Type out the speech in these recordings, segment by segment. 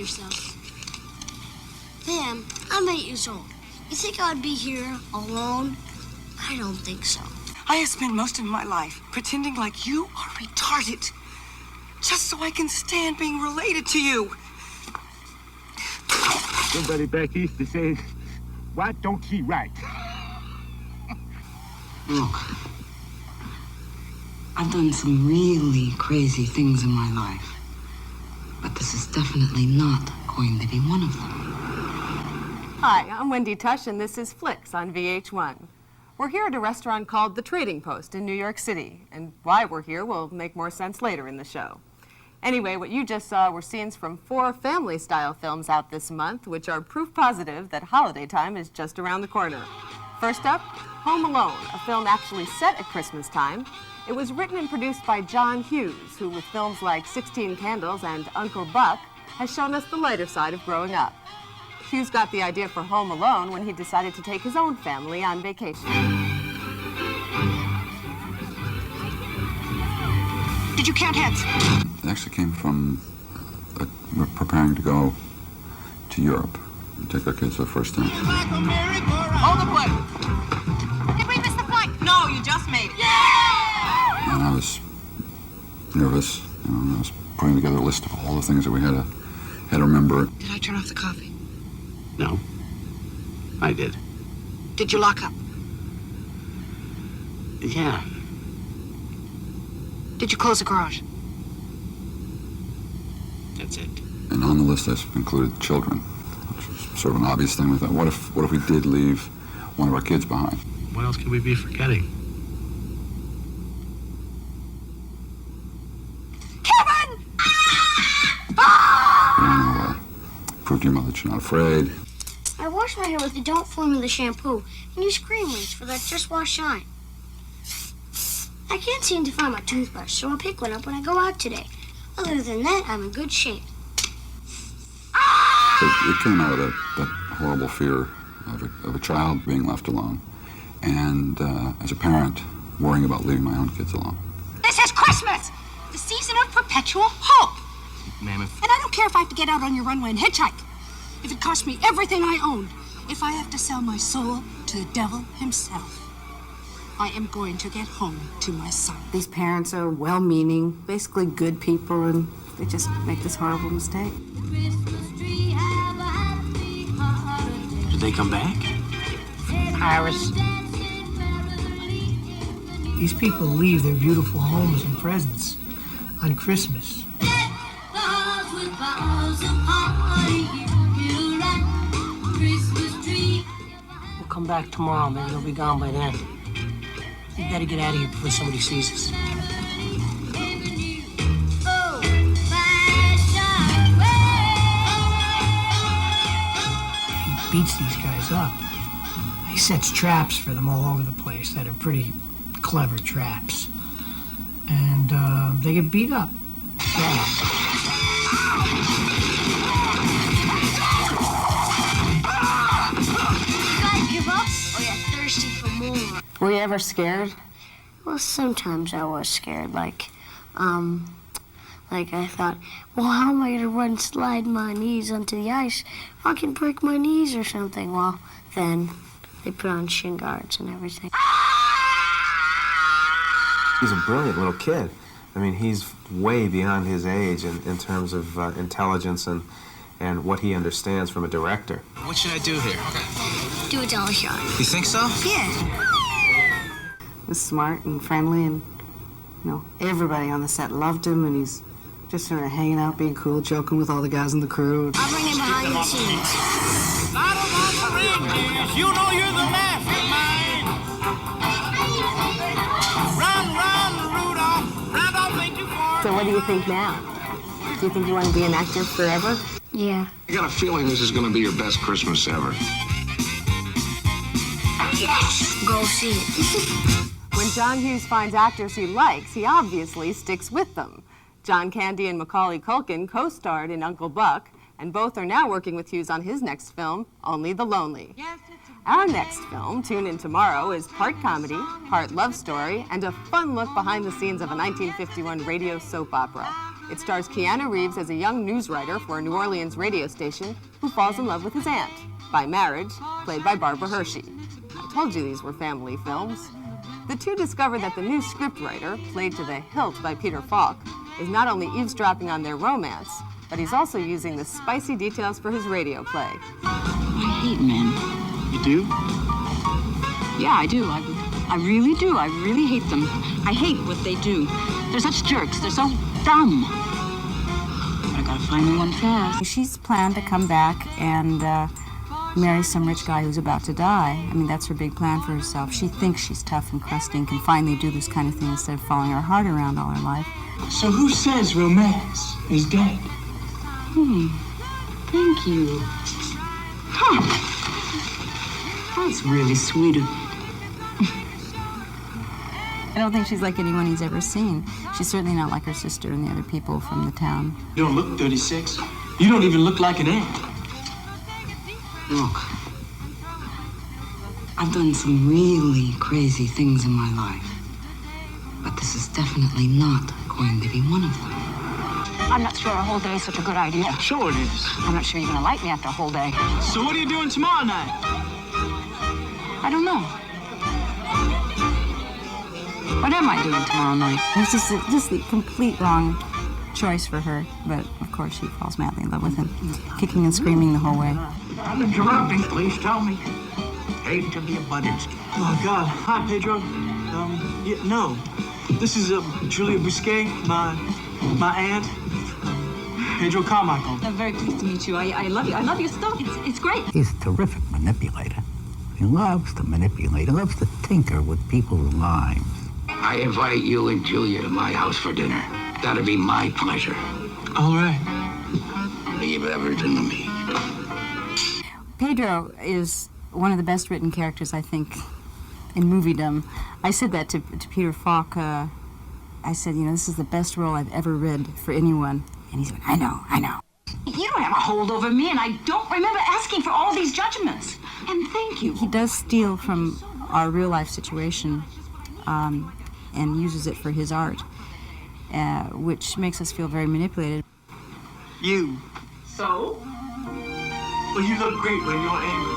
yourself. Pam, I'm 8 years old. You think I'd be here alone? I don't think so. I have spent most of my life pretending like you are retarded, just so I can stand being related to you. Somebody back east is saying, why don't he write? Look, I've done some really crazy things in my life, but this is definitely not going to be one of them. Hi, I'm Wendy Tush, and this is Flicks on VH1. We're here at a restaurant called The Trading Post in New York City, and why we're here will make more sense later in the show. Anyway, what you just saw were scenes from 4 family-style films out this month, which are proof positive that holiday time is just around the corner. First up, Home Alone, a film actually set at Christmas time. It was written and produced by John Hughes, who with films like 16 Candles and Uncle Buck has shown us the lighter side of growing up. Hughes got the idea for Home Alone when he decided to take his own family on vacation. Did you count heads? It actually came from we're preparing to go to Europe and take our kids for the first time. Hold the plate. Did we miss the flight? No, you just made it. Yeah! And I was nervous. I was putting together a list of all the things that we had to remember. Did I turn off the coffee? No, I did. Did you lock up? Yeah. Did you close the garage? That's it. And on the list I included children, which was sort of an obvious thing. We thought, what if we did leave one of our kids behind? What else could we be forgetting? Kevin! Prove to your mother that you're not afraid. I wash my hair with the Don't Formula shampoo and use cream rinse for that Just Wash Shine. I can't seem to find my toothbrush, so I'll pick one up when I go out today. Other than that, I'm in good shape. It came out of that horrible fear of a child being left alone, and as a parent, worrying about leaving my own kids alone. This is Christmas! The season of perpetual hope! Ma'am, And I don't care if I have to get out on your runway and hitchhike. If it costs me everything I own. If I have to sell my soul to the devil himself. I am going to get home to my son. These parents are well-meaning, basically good people, and they just make this horrible mistake. Did they come back? Paris. These people leave their beautiful homes and presents on Christmas. We'll come back tomorrow. Maybe they'll be gone by then. We better get out of here before somebody sees us. He beats these guys up. He sets traps for them all over the place that are pretty clever traps. And they get beat up. Yeah. Give up? Or you're thirsty for more? Were you ever scared? Well, sometimes I was scared. Like I thought, well, how am I going to run slide my knees onto the ice? I can break my knees or something. Well, then they put on shin guards and everything. He's a brilliant little kid. I mean, he's way beyond his age in terms of intelligence and what he understands from a director. What should I do here? Do a dollar shot. You think so? Yeah. He was smart and friendly, and everybody on the set loved him, and he's just sort of hanging out, being cool, joking with all the guys in the crew. I'll bring him behind the scenes. You know you're the mastermind. Run, Rudolph. Randolph ain't too far. So what do you think now? Do you think you want to be an actor forever? Yeah. I got a feeling this is going to be your best Christmas ever. Yes! Go see it. When John Hughes finds actors he likes, he obviously sticks with them. John Candy and Macaulay Culkin co-starred in Uncle Buck, and both are now working with Hughes on his next film, Only the Lonely. Our next film, tune in tomorrow, is part comedy, part love story, and a fun look behind the scenes of a 1951 radio soap opera. It stars Keanu Reeves as a young news writer for a New Orleans radio station who falls in love with his aunt, by marriage, played by Barbara Hershey. I told you these were family films. The two discover that the new scriptwriter, played to the hilt by Peter Falk, is not only eavesdropping on their romance, but he's also using the spicy details for his radio play. I hate men. You do? Yeah, I do. I really do. I really hate them. I hate what they do. They're such jerks. They're so dumb. I gotta find me one fast. She's planned to come back and marry some rich guy who's about to die. I mean, that's her big plan for herself. She thinks she's tough and crusty and can finally do this kind of thing instead of following her heart around all her life. So who says romance is dead? Thank you. Huh. That's really sweet of you. I don't think she's like anyone he's ever seen. She's certainly not like her sister and the other people from the town. You don't look 36. You don't even look like an aunt. Look, I've done some really crazy things in my life, but this is definitely not going to be one of them. I'm not sure a whole day is such a good idea. Sure it is. I'm not sure you're gonna like me after a whole day. So what are you doing tomorrow night? I don't know. What am I doing tomorrow night? It's just the complete wrong choice for her, but of course she falls madly in love with him, kicking and screaming the whole way. I'm interrupting. Please tell me. Hate to be a Budinsky. Oh, God. Hi, Pedro. Yeah, no. This is Julia Bousquet, my aunt. Pedro Carmichael. I'm very pleased to meet you. I love you. I love your stuff. It's great. He's a terrific manipulator. He loves to manipulate. He loves to tinker with people's lives. I invite you and Julia to my house for dinner. That'd be my pleasure. All right. Leave everything to me. Pedro is one of the best written characters, I think, in moviedom. I said that to Peter Falk. I said, you know, this is the best role I've ever read for anyone. And he said, I know. You don't have a hold over me, and I don't remember asking for all these judgments. And thank you. He does steal from our real-life situation and uses it for his art, which makes us feel very manipulated. You. So? Well, you look great when you're angry.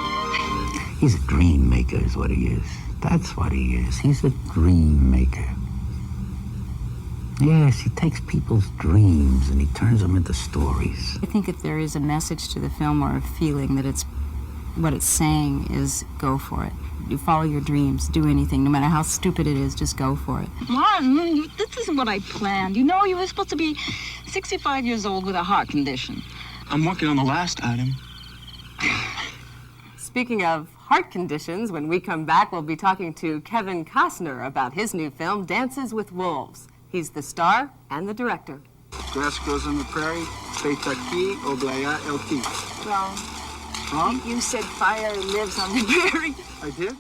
He's a dream maker is what he is. That's what he is. He's a dream maker. Yes, he takes people's dreams and he turns them into stories. I think if there is a message to the film or a feeling that what it's saying is go for it. You follow your dreams, do anything, no matter how stupid it is, just go for it. Martin, this isn't what I planned. You know, you were supposed to be 65 years old with a heart condition. I'm working on the last item. Speaking of heart conditions, when we come back, we'll be talking to Kevin Costner about his new film, Dances with Wolves. He's the star and the director. Grass grows on the prairie. Fait aquí, oblaya el ti. Wrong. Wrong? You said fire lives on the prairie. I did?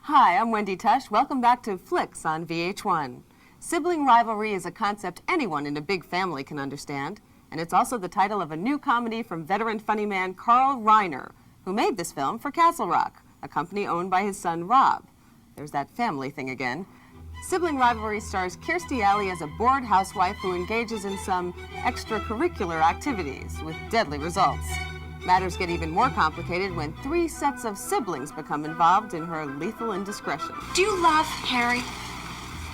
Hi, I'm Wendy Tush. Welcome back to Flicks on VH1. Sibling rivalry is a concept anyone in a big family can understand, and it's also the title of a new comedy from veteran funny man Carl Reiner, who made this film for Castle Rock, a company owned by his son Rob. There's that family thing again. Sibling Rivalry stars Kirstie Alley as a bored housewife who engages in some extracurricular activities with deadly results. Matters get even more complicated when 3 sets of siblings become involved in her lethal indiscretion. Do you love Harry?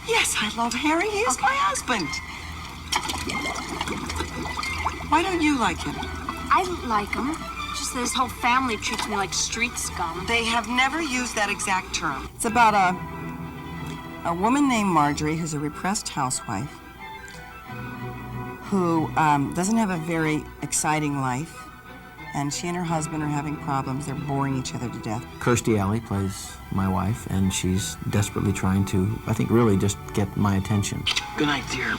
Yes, I love Harry. He is my husband. Why don't you like him? I like him. Just that his whole family treats me like street scum. They have never used that exact term. It's about a woman named Marjorie who's a repressed housewife who doesn't have a very exciting life. and she and her husband are having problems. They're boring each other to death. Kirstie Alley plays my wife, and she's desperately trying to, I think, really just get my attention. Good night, dear.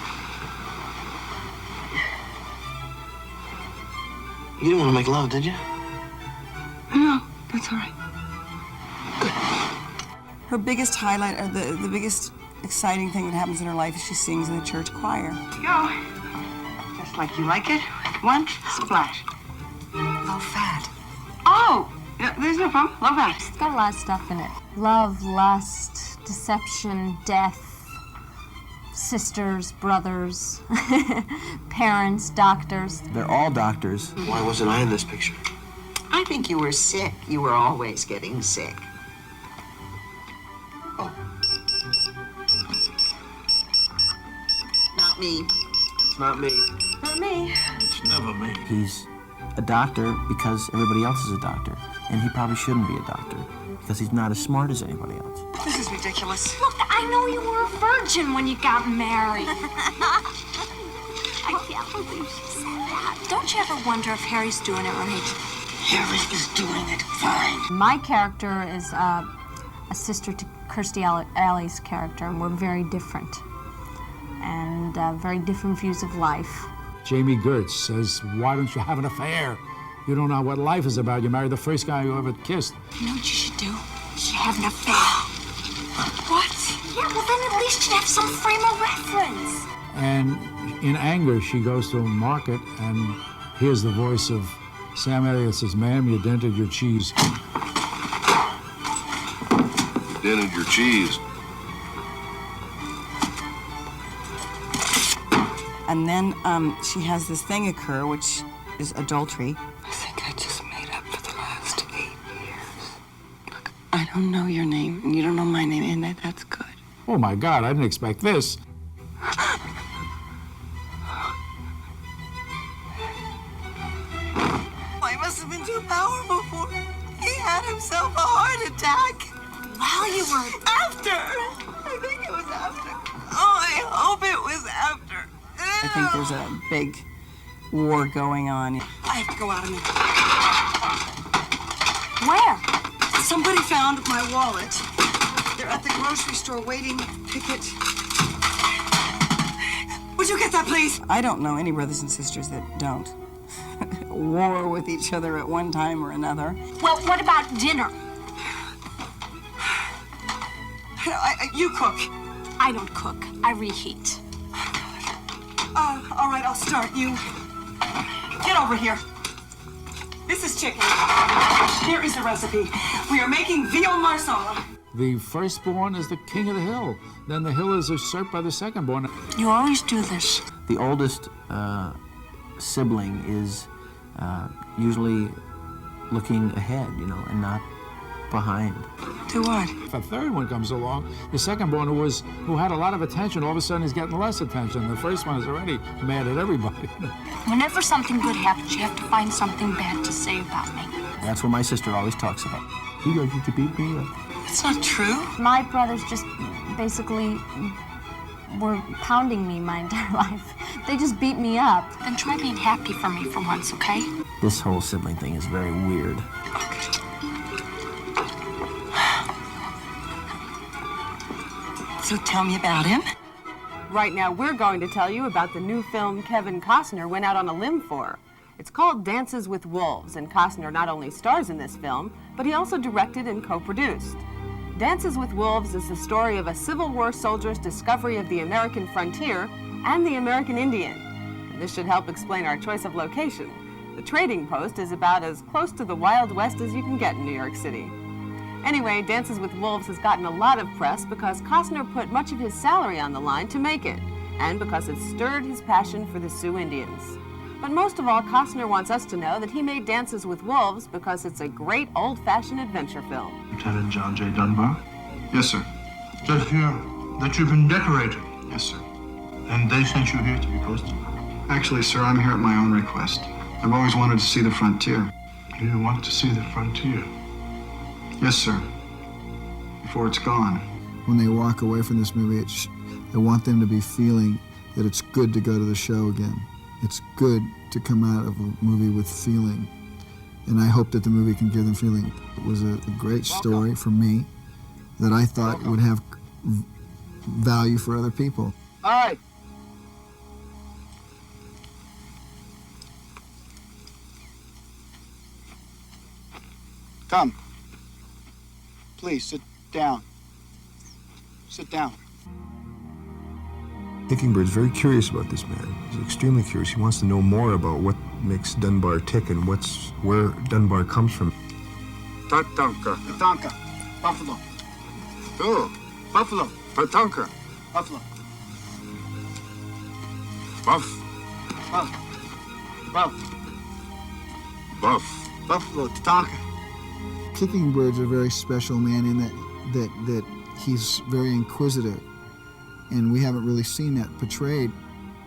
You didn't want to make love, did you? No, that's all right. Her biggest highlight, or the biggest exciting thing that happens in her life is she sings in the church choir. Go. Just like you like it. One splash. Low fat. Oh, yeah, there's no problem. Love that. It's got a lot of stuff in it. Love, lust, deception, death, sisters, brothers, parents, doctors. They're all doctors. Why wasn't I in this picture? I think you were sick. You were always getting sick. Oh. Not me. It's not me. Not me. It's never me. He's a doctor because everybody else is a doctor, and he probably shouldn't be a doctor because he's not as smart as anybody else. This is ridiculous. Look, I know you were a virgin when you got married. I can't believe she said that. Don't you ever wonder if Harry's doing it right? Harry is doing it fine. My character is a sister to Kirstie Alley's character, and we're very different. And very different views of life. Jamie Gertz says, why don't you have an affair? You don't know what life is about. You married the first guy you ever kissed. You know what you should do? You should have an affair. What? Yeah, well then at least you'd have some frame of reference. And in anger, she goes to a market and hears the voice of Sam Elliott says, ma'am, you dented your cheese. Dented your cheese. And then she has this thing occur, which is adultery. I think I just made up for the last 8 years. Look, I don't know your name, and you don't know my name, and that's good. Oh my God, I didn't expect this. I must have been too powerful for him. He had himself a heart attack. While you were... After! I think it was after. Oh, I hope it was after. I think there's a big war going on. I have to go out a minute. Where? Somebody found my wallet. They're at the grocery store waiting ticket. Would you get that, please? I don't know any brothers and sisters that don't war with each other at one time or another. Well, what about dinner? You cook. I don't cook. I reheat. All right, I'll start. You get over here. This is chicken. Here is the recipe. We are making veal marsala. The firstborn is the king of the hill. Then the hill is usurped by the secondborn. You always do this. The oldest sibling is usually looking ahead, you know, and not behind. To what? If a third one comes along, the secondborn who had a lot of attention, all of a sudden he's getting less attention. The first one is already mad at everybody. Whenever something good happens, you have to find something bad to say about me. That's what my sister always talks about. You guys used to beat me up. It's not true. My brothers just basically were pounding me my entire life. They just beat me up. Then try being happy for me for once, okay? This whole sibling thing is very weird. So tell me about him. Right now, we're going to tell you about the new film Kevin Costner went out on a limb for. It's called Dances with Wolves, and Costner not only stars in this film, but he also directed and co-produced. Dances with Wolves is the story of a Civil War soldier's discovery of the American frontier and the American Indian. And this should help explain our choice of location. The Trading Post is about as close to the Wild West as you can get in New York City. Anyway, Dances with Wolves has gotten a lot of press because Costner put much of his salary on the line to make it, and because it stirred his passion for the Sioux Indians. But most of all, Costner wants us to know that he made Dances with Wolves because it's a great old-fashioned adventure film. Lieutenant John J. Dunbar? Yes, sir. Just hear that you've been decorated. Yes, sir. And they sent you here to be posted? Actually, sir, I'm here at my own request. I've always wanted to see the frontier. You want to see the frontier? Yes, sir. Before it's gone. When they walk away from this movie, I want them to be feeling that it's good to go to the show again. It's good to come out of a movie with feeling. And I hope that the movie can give them feeling. It was a great story for me that I thought would have value for other people. All right. Come. Please, sit down. Sit down. Kickingbird's very curious about this man. He's extremely curious. He wants to know more about what makes Dunbar tick and where Dunbar comes from. Tatanka. Tatanka. Buffalo. Oh. Buffalo. Tatanka. Buffalo. Buff. Buff. Buff. Buff. Buffalo. Tatanka. Kickingbird's a very special man in that he's very inquisitive, and we haven't really seen that portrayed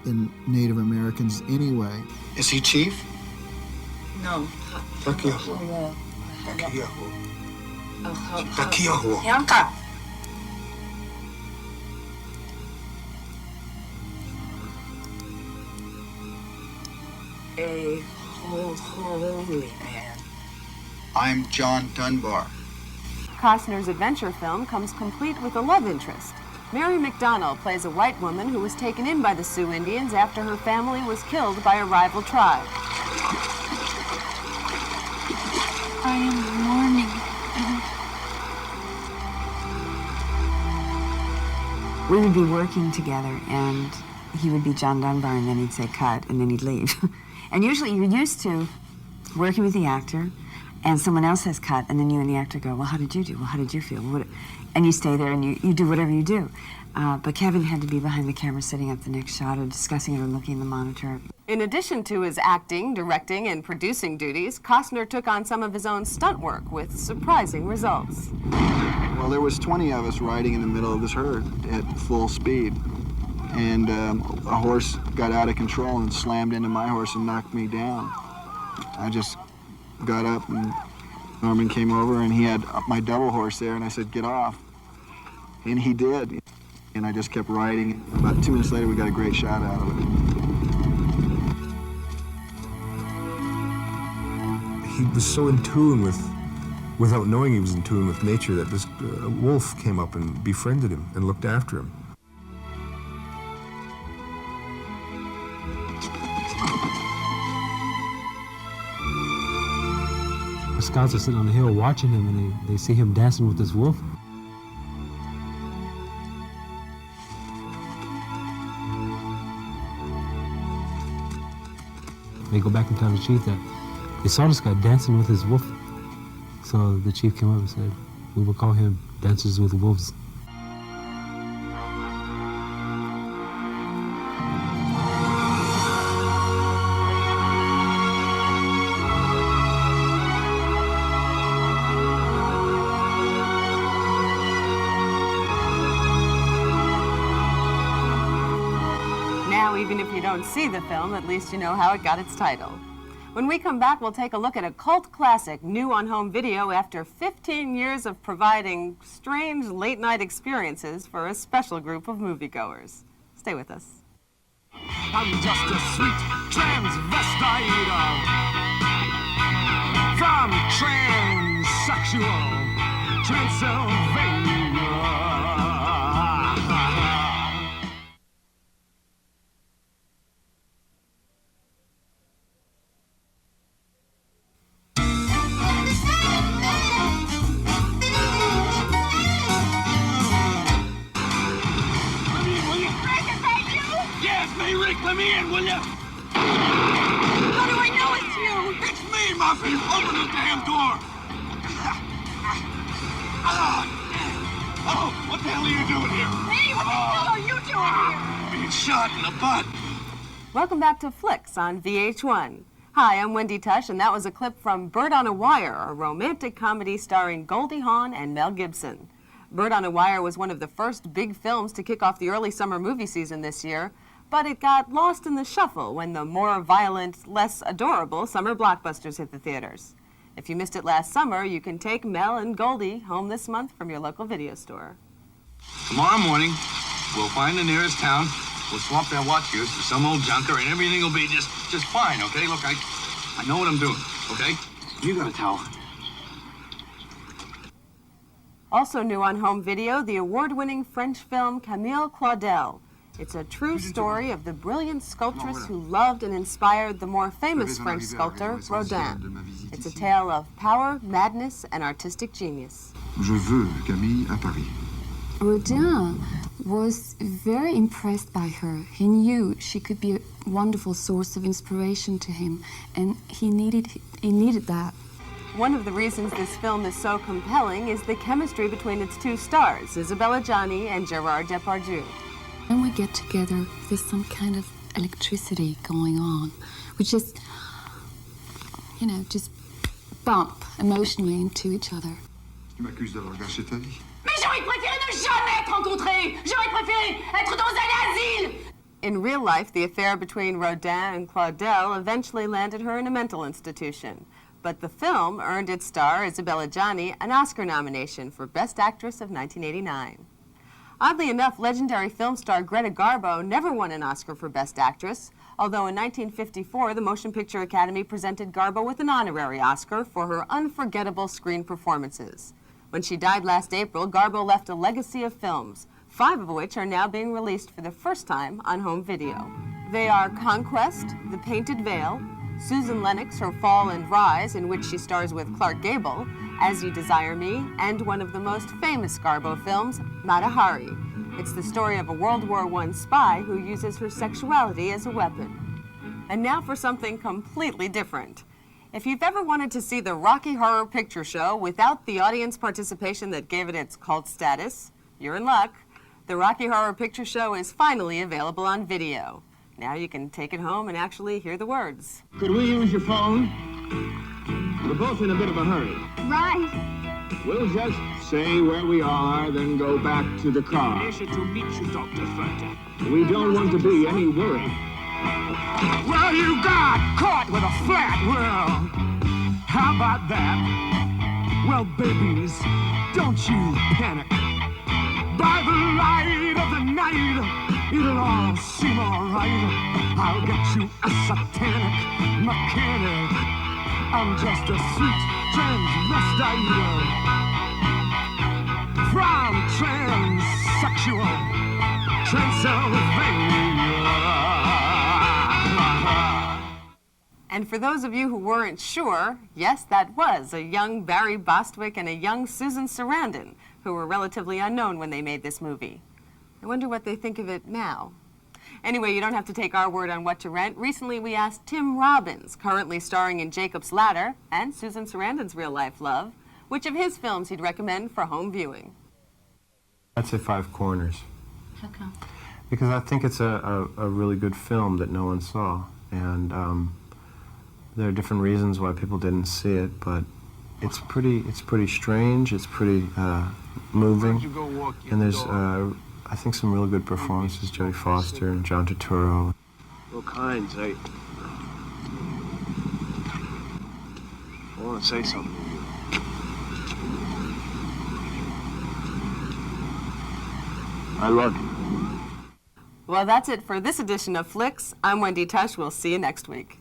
in Native Americans anyway. Is he chief? No. Takiaho. Takiaho. Takiaho. Yanka. A holy man. I'm John Dunbar. Costner's adventure film comes complete with a love interest. Mary McDonnell plays a white woman who was taken in by the Sioux Indians after her family was killed by a rival tribe. I am mourning. We would be working together, and he would be John Dunbar, and then he'd say cut, and then he'd leave. And usually you're used to working with the actor, and someone else has cut, and then you and the actor go, well, how did you do? Well, how did you feel? And you stay there, and you do whatever you do. But Kevin had to be behind the camera, setting up the next shot, or discussing it, or looking at the monitor. In addition to his acting, directing, and producing duties, Costner took on some of his own stunt work with surprising results. Well, there was 20 of us riding in the middle of this herd at full speed. And a horse got out of control and slammed into my horse and knocked me down. I just got up, and Norman came over, and he had my double horse there, and I said, get off. And he did. And I just kept riding. About 2 minutes later, we got a great shot out of it. He was so in tune without knowing he was in tune with nature, that this wolf came up and befriended him and looked after him. The scouts are sitting on the hill watching him, and they see him dancing with this wolf. They go back and tell the chief that they saw this guy dancing with his wolf. So the chief came up and said, we will call him Dances with Wolves. Now, even if you don't see the film, at least you know how it got its title. When we come back, we'll take a look at a cult classic, new on home video after 15 years of providing strange late-night experiences for a special group of moviegoers. Stay with us. I'm just a sweet transvestite from transsexual Transylvania. Let me in, will ya? How do I know it's you? It's me, Muffin! Open the damn door! Oh, what the hell are you doing here? Hey, what the hell are you doing here? Being shot in the butt. Welcome back to Flicks on VH1. Hi, I'm Wendy Tush, and that was a clip from Bird on a Wire, a romantic comedy starring Goldie Hawn and Mel Gibson. Bird on a Wire was one of the first big films to kick off the early summer movie season this year, but it got lost in the shuffle when the more violent, less adorable summer blockbusters hit the theaters. If you missed it last summer, you can take Mel and Goldie home this month from your local video store. Tomorrow morning, we'll find the nearest town. We'll swap their watch gears for some old junker, and everything will be just fine, okay? Look, I know what I'm doing, okay? You gotta tell. Also new on home video, the award-winning French film Camille Claudel. It's a true story of the brilliant sculptress who loved and inspired the more famous French sculptor, Rodin. It's a tale of power, madness, and artistic genius. Je veux Camille à Paris. Rodin was very impressed by her. He knew she could be a wonderful source of inspiration to him, and he needed that. One of the reasons this film is so compelling is the chemistry between its two stars, Isabelle Adjani and Gerard Depardieu. When we get together, there's some kind of electricity going on. We just, just bump emotionally into each other. Tu m'accuses d'avoir gâché ta vie. Mais j'aurais préféré ne jamais être rencontrés. J'aurais préféré être dans un asile. In real life, the affair between Rodin and Claudel eventually landed her in a mental institution. But the film earned its star, Isabelle Adjani, an Oscar nomination for Best Actress of 1989. Oddly enough, legendary film star Greta Garbo never won an Oscar for Best Actress, although in 1954, the Motion Picture Academy presented Garbo with an honorary Oscar for her unforgettable screen performances. When she died last April, Garbo left a legacy of films, 5 of which are now being released for the first time on home video. They are Conquest, The Painted Veil, Susan Lennox, Her Fall and Rise, in which she stars with Clark Gable, As You Desire Me, and one of the most famous Garbo films, Mata Hari. It's the story of a World War I spy who uses her sexuality as a weapon. And now for something completely different. If you've ever wanted to see the Rocky Horror Picture Show without the audience participation that gave it its cult status, you're in luck. The Rocky Horror Picture Show is finally available on video. Now you can take it home and actually hear the words. Could we use your phone? We're both in a bit of a hurry. Right. We'll just say where we are, then go back to the car. Pleasure to meet you, Dr. Furter. We don't want to be any worry. Well, you got caught with a flat world. How about that? Well, babies, don't you panic. By the light of the night, it'll all seem alright. I'll get you a satanic mechanic. I'm just a sweet transvestite from transsexual Transylvania. And for those of you who weren't sure, yes, that was a young Barry Bostwick and a young Susan Sarandon, who were relatively unknown when they made this movie. I wonder what they think of it now. Anyway, you don't have to take our word on what to rent. Recently, we asked Tim Robbins, currently starring in Jacob's Ladder and Susan Sarandon's real-life love, which of his films he'd recommend for home viewing. I'd say Five Corners. How come? Because I think it's a really good film that no one saw. And there are different reasons why people didn't see it, but it's pretty strange, it's pretty moving. And there's, I think, some really good performances, Jodie Foster and John Turturro. All kinds. I want to say something to you. I love you. Well, that's it for this edition of Flicks. I'm Wendy Tush. We'll see you next week.